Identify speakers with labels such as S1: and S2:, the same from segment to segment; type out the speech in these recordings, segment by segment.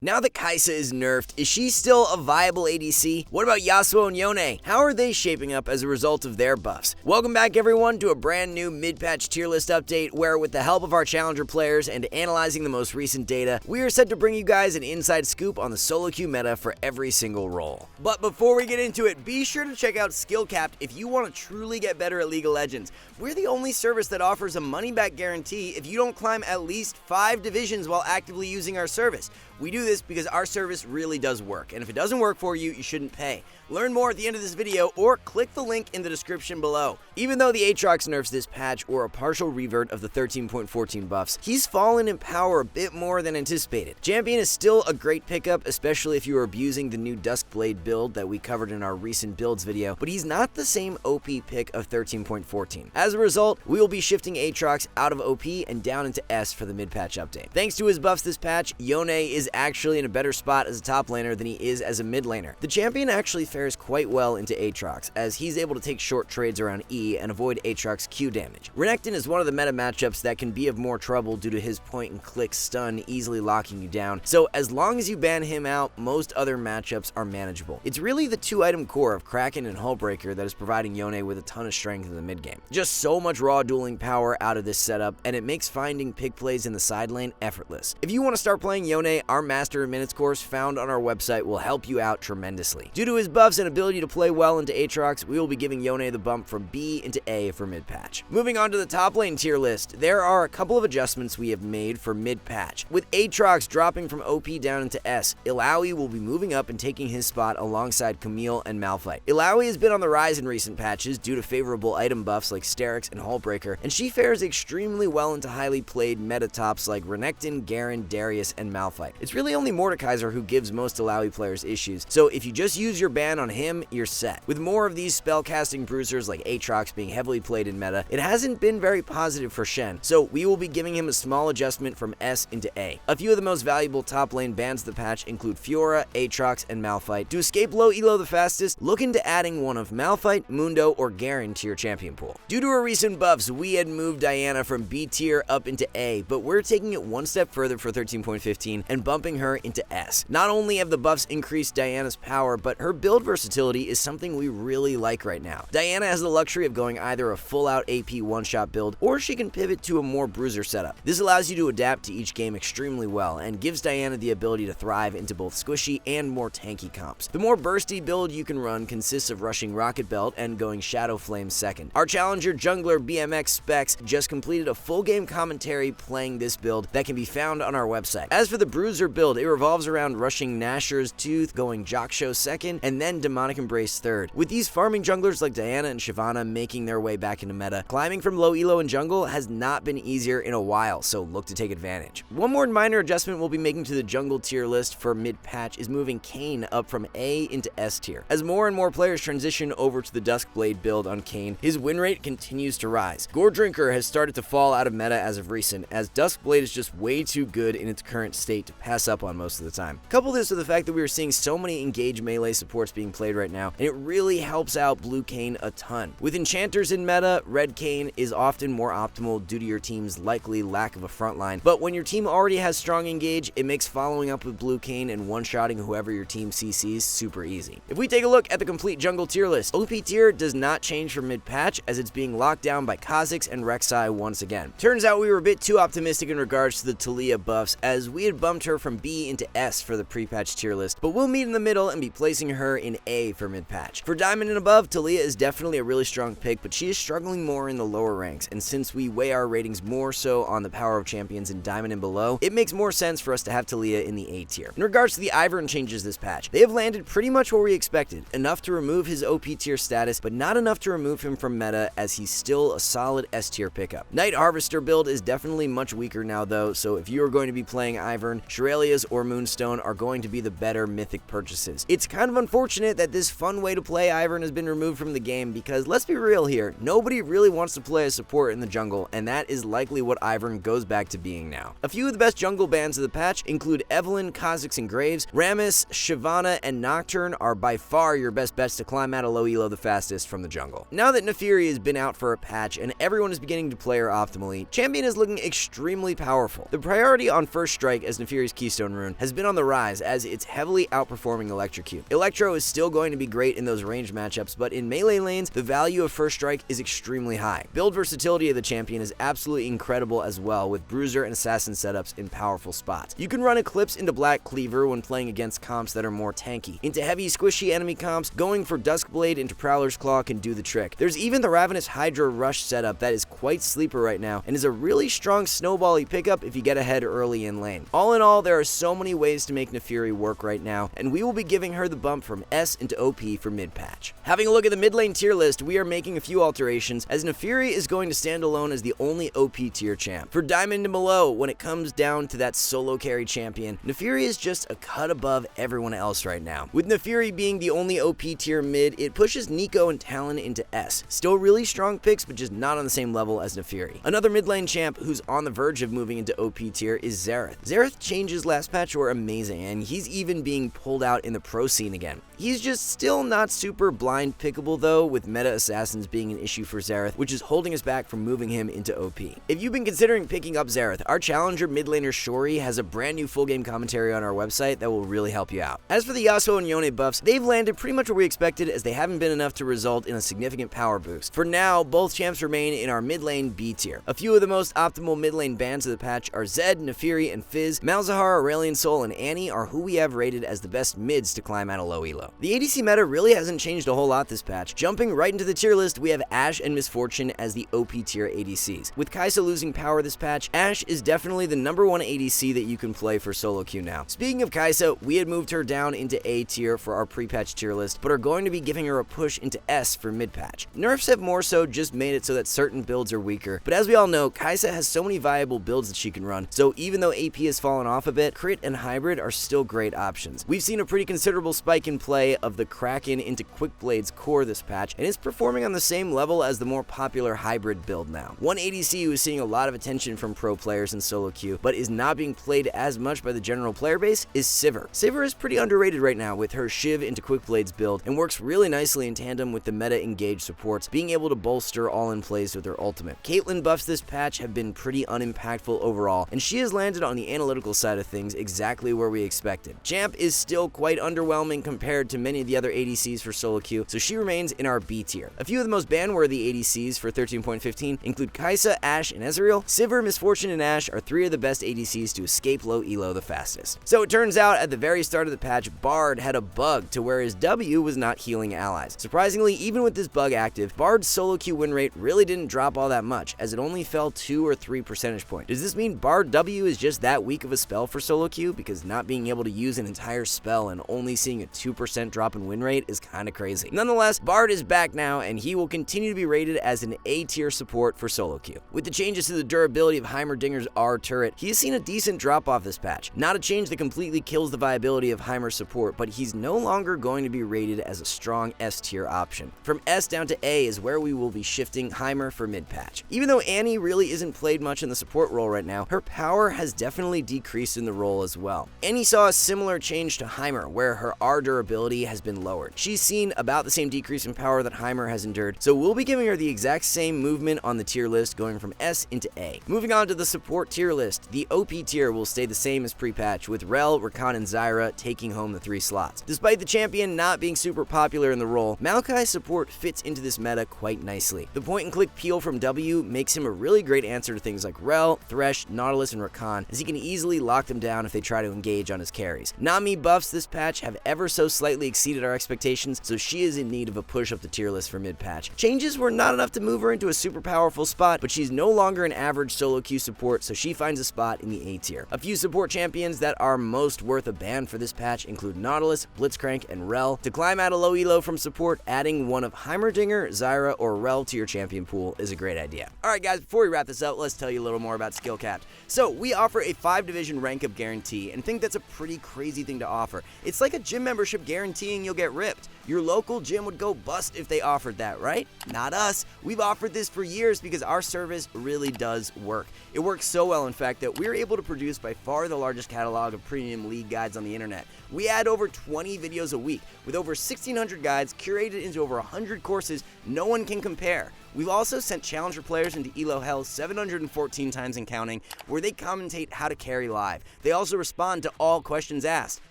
S1: Now that Kai'Sa is nerfed, is she still a viable ADC? What about Yasuo and Yone? How are they shaping up as a result of their buffs? Welcome back everyone to a brand new mid-patch tier list update where, with the help of our challenger players and analyzing the most recent data, we are set to bring you guys an inside scoop on the solo queue meta for every single role. But before we get into it, be sure to check out SkillCapped if you want to truly get better at League of Legends. We're the only service that offers a money-back guarantee if you don't climb at least 5 divisions while actively using our service. We do this because our service really does work, and if it doesn't work for you, you shouldn't pay. Learn more at the end of this video or click the link in the description below. Even though the Aatrox nerfs this patch were a partial revert of the 13.14 buffs, he's fallen in power a bit more than anticipated. Champion is still a great pickup, especially if you are abusing the new Duskblade build that we covered in our recent builds video, but he's not the same OP pick of 13.14. As a result, we will be shifting Aatrox out of OP and down into S for the mid-patch update. Thanks to his buffs this patch, Yone is actually in a better spot as a top laner than he is as a mid laner. The champion actually fares quite well into Aatrox, as he's able to take short trades around E and avoid Aatrox Q damage. Renekton is one of the meta matchups that can be of more trouble due to his point-and-click stun easily locking you down, so as long as you ban him out, most other matchups are manageable. It's really the 2-item core of Kraken and Hullbreaker that is providing Yone with a ton of strength in the mid-game. Just so much raw dueling power out of this setup, and it makes finding pick plays in the side lane effortless. If you want to start playing Yone, our Master of Minutes course found on our website will help you out tremendously. Due to his buffs and ability to play well into Aatrox, we will be giving Yone the bump from B into A for mid-patch. Moving on to the top lane tier list, there are a couple of adjustments we have made for mid-patch. With Aatrox dropping from OP down into S, Illaoi will be moving up and taking his spot alongside Camille and Malphite. Illaoi has been on the rise in recent patches due to favorable item buffs like Sterix and Hullbreaker, and she fares extremely well into highly played meta tops like Renekton, Garen, Darius, and Malphite. It's really only Mordekaiser who gives most Illaoi players issues, so if you just use your ban on him, you're set. With more of these spellcasting bruisers like Aatrox being heavily played in meta, it hasn't been very positive for Shen, so we will be giving him a small adjustment from S into A. A few of the most valuable top lane bans of the patch include Fiora, Aatrox, and Malphite. To escape low elo the fastest, look into adding one of Malphite, Mundo, or Garen to your champion pool. Due to her recent buffs, we had moved Diana from B tier up into A, but we're taking it one step further for 13.15 and bumping her into S. Not only have the buffs increased Diana's power, but her build versatility is something we really like right now. Diana has the luxury of going either a full-out AP one-shot build, or she can pivot to a more bruiser setup. This allows you to adapt to each game extremely well, and gives Diana the ability to thrive into both squishy and more tanky comps. The more bursty build you can run consists of rushing Rocket Belt and going Shadow Flame second. Our challenger jungler BMX Specs just completed a full game commentary playing this build that can be found on our website. As for the bruiser build, it revolves around rushing Nashor's Tooth, going Jockshow second, and then Demonic Embrace third. With these farming junglers like Diana and Shyvana making their way back into meta, climbing from low elo in jungle has not been easier in a while, so look to take advantage. One more minor adjustment we'll be making to the jungle tier list for mid-patch is moving Kayn up from A into S tier. As more and more players transition over to the Duskblade build on Kayn, his win rate continues to rise. Gore Drinker has started to fall out of meta as of recent, as Duskblade is just way too good in its current state to pass up on most of the time. Couple this with the fact that we are seeing so many engaged melee supports being played right now, and it really helps out blue Kayn a ton. With enchanters in meta, red Kayn is often more optimal due to your team's likely lack of a front line, but when your team already has strong engage, it makes following up with blue Kayn and one-shotting whoever your team CCs super easy. If we take a look at the complete jungle tier list, OP tier does not change from mid-patch, as it's being locked down by Kha'Zix and Rek'Sai once again. Turns out we were a bit too optimistic in regards to the Taliyah buffs, as we had bumped her from B into S for the pre-patch tier list, but we'll meet in the middle and be placing her in A for mid-patch. For Diamond and above, Taliyah is definitely a really strong pick, but she is struggling more in the lower ranks, and since we weigh our ratings more so on the power of champions in Diamond and below, it makes more sense for us to have Taliyah in the A tier. In regards to the Ivern changes this patch, they have landed pretty much where we expected, enough to remove his OP tier status, but not enough to remove him from meta, as he's still a solid S tier pickup. Night Harvester build is definitely much weaker now though, so if you are going to be playing Ivern, Shurelya's or Moonstone are going to be the better mythic purchases. It's kind of unfortunate that this fun way to play Ivern has been removed from the game, because let's be real here, nobody really wants to play a support in the jungle, and that is likely what Ivern goes back to being now. A few of the best jungle bans of the patch include Evelynn, Kha'Zix, and Graves. Rammus, Shyvana, and Nocturne are by far your best bets to climb out of low elo the fastest from the jungle. Now that Naafiri has been out for a patch and everyone is beginning to play her optimally, champion is looking extremely powerful. The priority on first strike as Naafiri's keystone Touchstone rune has been on the rise as it's heavily outperforming Electrocute. Electro is still going to be great in those range matchups, but in melee lanes, the value of First Strike is extremely high. Build versatility of the champion is absolutely incredible as well, with Bruiser and Assassin setups in powerful spots. You can run Eclipse into Black Cleaver when playing against comps that are more tanky. Into heavy, squishy enemy comps, going for Duskblade into Prowler's Claw can do the trick. There's even the Ravenous Hydra Rush setup that is quite sleeper right now, and is a really strong snowbally pickup if you get ahead early in lane. All in all, there are so many ways to make Naafiri work right now, and we will be giving her the bump from S into OP for mid-patch. Having a look at the mid lane tier list, we are making a few alterations, as Naafiri is going to stand alone as the only OP tier champ. For Diamond and below, when it comes down to that solo carry champion, Naafiri is just a cut above everyone else right now. With Naafiri being the only OP tier mid, it pushes Nico and Talon into S. Still really strong picks, but just not on the same level as Naafiri. Another mid lane champ who's on the verge of moving into OP tier is Xerath. Xerath changes last patch were amazing, and he's even being pulled out in the pro scene again. He's just still not super blind pickable though, with meta assassins being an issue for Xerath, which is holding us back from moving him into OP. If you've been considering picking up Xerath, our challenger mid laner Shori has a brand new full game commentary on our website that will really help you out. As for the Yasuo and Yone buffs, they've landed pretty much where we expected, as they haven't been enough to result in a significant power boost. For now, both champs remain in our mid lane B tier. A few of the most optimal mid lane bans of the patch are Zed, Naafiri, and Fizz. Malzahar, Aurelion Sol, and Annie are who we have rated as the best mids to climb out of low elo. The ADC meta really hasn't changed a whole lot this patch. Jumping right into the tier list, we have Ashe and Miss Fortune as the OP tier ADCs. With Kai'Sa losing power this patch, Ashe is definitely the #1 ADC that you can play for solo queue now. Speaking of Kai'Sa, we had moved her down into A tier for our pre-patch tier list, but are going to be giving her a push into S for mid-patch. Nerfs have more so just made it so that certain builds are weaker, but as we all know, Kai'Sa has so many viable builds that she can run, so even though AP has fallen off a bit, crit and hybrid are still great options. We've seen a pretty considerable spike in play of the Kraken into Quickblade's core this patch, and it's performing on the same level as the more popular hybrid build now. One ADC who is seeing a lot of attention from pro players in solo queue, but is not being played as much by the general player base, is Sivir. Sivir is pretty underrated right now with her Shiv into Quickblade's build, and works really nicely in tandem with the meta engaged supports, being able to bolster all-in plays with her ultimate. Caitlyn buffs this patch have been pretty unimpactful overall, and she has landed on the analytical side of things exactly where we expected. Champ is still quite underwhelming compared to many of the other ADCs for solo queue, so she remains in our B tier. A few of the most ban-worthy ADCs for 13.15 include Kai'Sa, Ashe, and Ezreal. Sivir, Miss Fortune, and Ashe are 3 of the best ADCs to escape low elo the fastest. So it turns out at the very start of the patch, Bard had a bug to where his W was not healing allies. Surprisingly, even with this bug active, Bard's solo queue win rate really didn't drop all that much, as it only fell 2 or 3 percentage points. Does this mean Bard W is just that weak of a spell for solo queue? Because not being able to use an entire spell and only seeing a 2% drop in win rate is kinda crazy. Nonetheless, Bard is back now, and he will continue to be rated as an A tier support for solo queue. With the changes to the durability of Heimerdinger's R turret, he has seen a decent drop off this patch. Not a change that completely kills the viability of Heimer's support, but he's no longer going to be rated as a strong S tier option. From S down to A is where we will be shifting Heimer for mid patch. Even though Annie really isn't played much in the support role right now, her power has definitely decreased in the role as well. Annie saw a similar change to Heimer, where her R durability has been lowered. She's seen about the same decrease in power that Heimer has endured, so we'll be giving her the exact same movement on the tier list, going from S into A. Moving on to the support tier list, the OP tier will stay the same as pre-patch, with Rel, Rakan, and Zyra taking home the 3 slots. Despite the champion not being super popular in the role, Maokai's support fits into this meta quite nicely. The point-and-click peel from W makes him a really great answer to things like Rel, Thresh, Nautilus, and Rakan, as he can easily lock them down if they try to engage on his carries. Nami buffs this patch have ever so slightly exceeded our expectations, so she is in need of a push up the tier list for mid-patch. Changes were not enough to move her into a super powerful spot, but she's no longer an average solo queue support, so she finds a spot in the A tier. A few support champions that are most worth a ban for this patch include Nautilus, Blitzcrank, and Rel. To climb out of low elo from support, adding one of Heimerdinger, Zyra, or Rel to your champion pool is a great idea. Alright guys, before we wrap this up, let's tell you a little more about SkillCapped. So, we offer a 5-division rank up guarantee, and think that's a pretty crazy thing to offer. It's like a gym membership guaranteeing you'll get ripped. Your local gym would go bust if they offered that, right? Not us. We've offered this for years because our service really does work. It works so well, in fact, that we're able to produce by far the largest catalog of premium league guides on the internet. We add over 20 videos a week, with over 1,600 guides curated into over 100 courses no one can compare. We've also sent challenger players into Elo Hell 714 times and counting, where they commentate how to carry live. They also respond to all questions asked.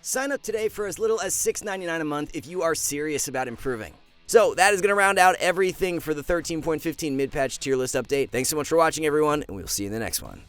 S1: Sign up today for as little as $6.99 a month if you are serious about improving. So that is going to round out everything for the 13.15 mid-patch tier list update. Thanks so much for watching, everyone, and we'll see you in the next one.